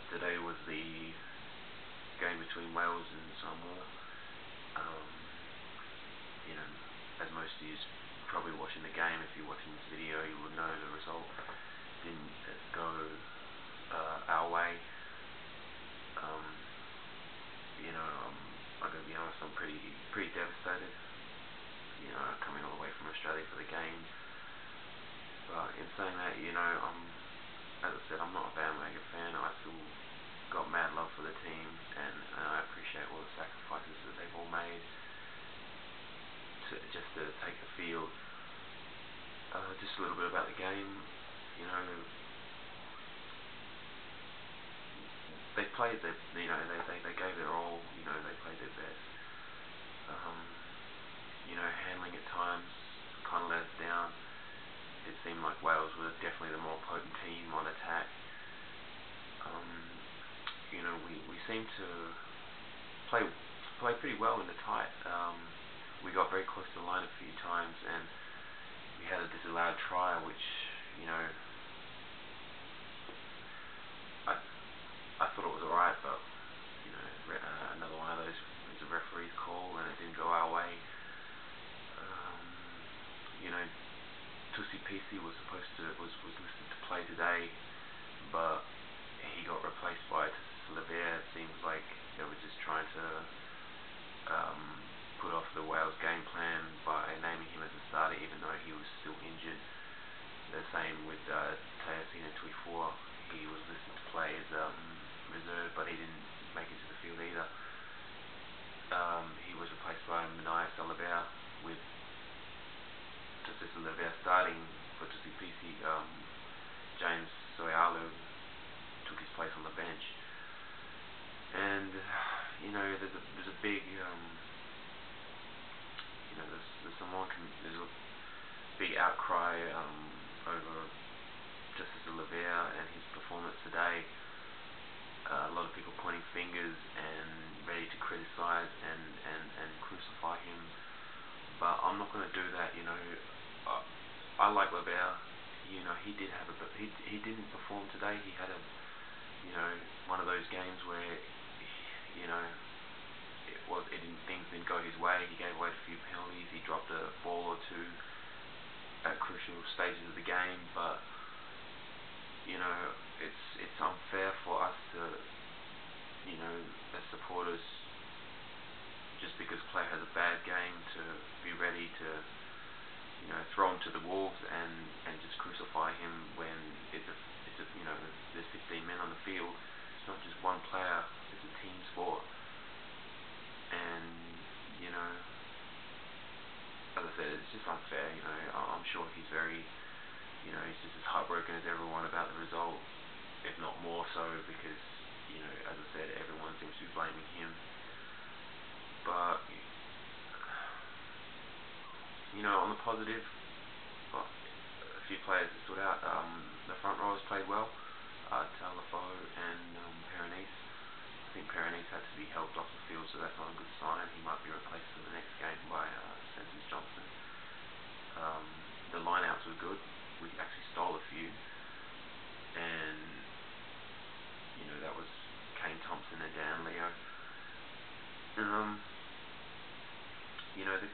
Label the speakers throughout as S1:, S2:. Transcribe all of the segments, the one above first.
S1: Today was the game between Wales and Samoa. You know, as most of you probably watching the game, if you're watching this video, you will know the result didn't go our way. You know, I gotta be honest, I'm pretty devastated. You know, coming all the way from Australia for the game. But in saying that, you know, as I said, I'm not a bandwagon fan. I still got mad love for the team, and I appreciate all the sacrifices that they've all made just to take the field. Just a little bit about the game. You know, they played their, you know, they gave their all. You know, they played their best. You know, handling at times kind of let us down. It seemed like Wales were definitely the more potent team on attack. You know, we seemed to play pretty well in the tight. We got very close to the line a few times, and we had a disallowed try, which, you know, I thought it was alright, but, you know, another one of those was a referee's call, and it didn't go our way. You know, Tusi was listed to play today, but he got replaced by It seems like they were just trying to put off the Wales game plan by naming him as a starter, even though he was still injured. The same with Tayasin Tuifua. He was listed to play as reserve, but he didn't make it to the field either. He was replaced by Manu Samoa, with Tusi starting for Tusi. James Soyalu took his place on the bench, and you know, there's a big you know, there's a big outcry over Justice Oliveira and his performance today. A lot of people pointing fingers and ready to criticize and crucify him, but I'm not going to do that. You know, I like Oliveira. You know, he didn't perform today. He had you know, one of those games where, you know, things didn't go his way. He gave away a few penalties. He dropped a ball or two at crucial stages of the game. But, you know, it's unfair for us to, you know, as supporters, just because a player has a bad game, to be ready to, you know, throw him to the wolves and just crucify him when you know, there's 15 men on the field. It's not just one player. It's a team sport. And, you know, as I said, it's just unfair. You know, I'm sure he's very, you know, he's just as heartbroken as everyone about the result, if not more so, because, you know, as I said, everyone seems to be blaming him. But, you know, on the positive, a few players that stood out. The front rowers played well. Talafo and Peronise. I think Peronise had to be helped off the field, so that's not a good sign. He might be replaced for the next game by Sensors Johnson. The lineouts were good. We actually stole a few, and you know, that was Kane Thompson and Dan Leo. You know, the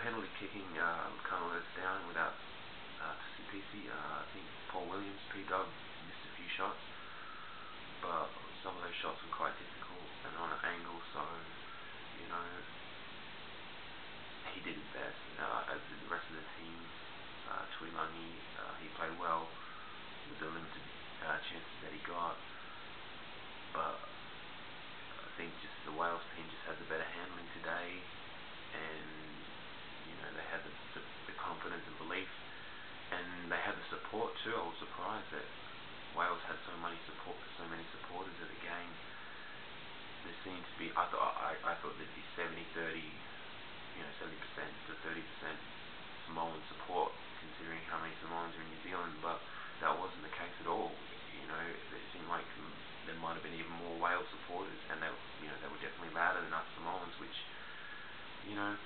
S1: penalty kicking kind of let us down without Tusi. I think Paul Williams, P-Dub, missed a few shots, but some of those shots were quite difficult and on an angle, so, you know, he did his best, as did the rest of the team. Tuilagi, he played well with the limited chances that he got, but I think just the Wales team just had the better handling today, and, you know, they had the confidence and belief, and they had the support too. I was surprised that Wales had so many supporters at the game. There seemed to be, I thought there'd be 70-30, you know, 70% to 30% Samoan support, considering how many Samoans are in New Zealand, but that wasn't the case at all. You know, it seemed like there might have been even more Wales supporters, and they were definitely louder than us Samoans, which, you know,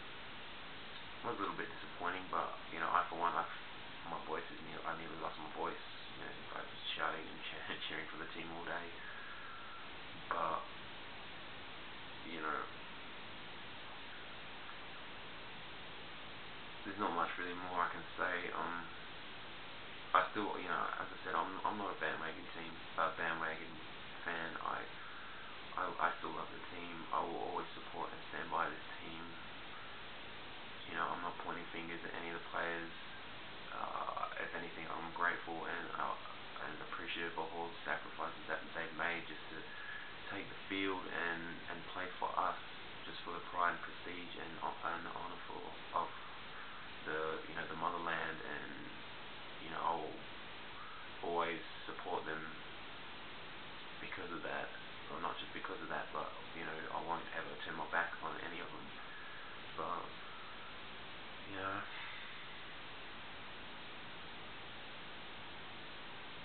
S1: was a little bit disappointing. But, you know, I for one, my voice I nearly lost my voice, you know, by shouting and cheering for the team all day. still, as I said, I'm not a bandwagon fan. I still love the team. I will always support and stand by this team. I'm not pointing fingers at any of the players. If anything, I'm grateful and appreciative of all the sacrifices that they've made just to take the field and play for us, just for the pride and prestige and the honour of the motherland. And I'll always support them because of that, or not just because of that, but I won't ever turn my back on any of them. But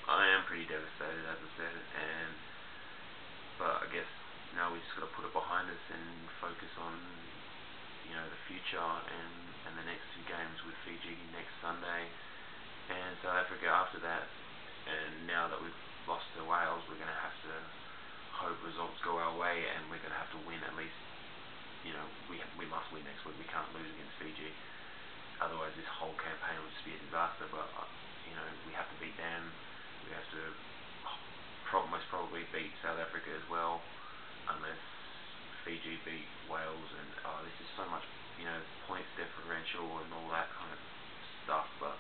S1: I am pretty devastated, as I said, but I guess now we just got to put it behind us and focus on the future and the next two games with Fiji next Sunday and South Africa after that. And now that we've lost to Wales, we're going to have to hope results go our way, and we're going to have to win at least. We must win next week. We can't lose against Fiji. Otherwise, this whole campaign will just be a disaster. But we have to beat them. We have to most probably beat South Africa as well, unless Fiji beat Wales. And there's just so much points differential and all that kind of stuff. But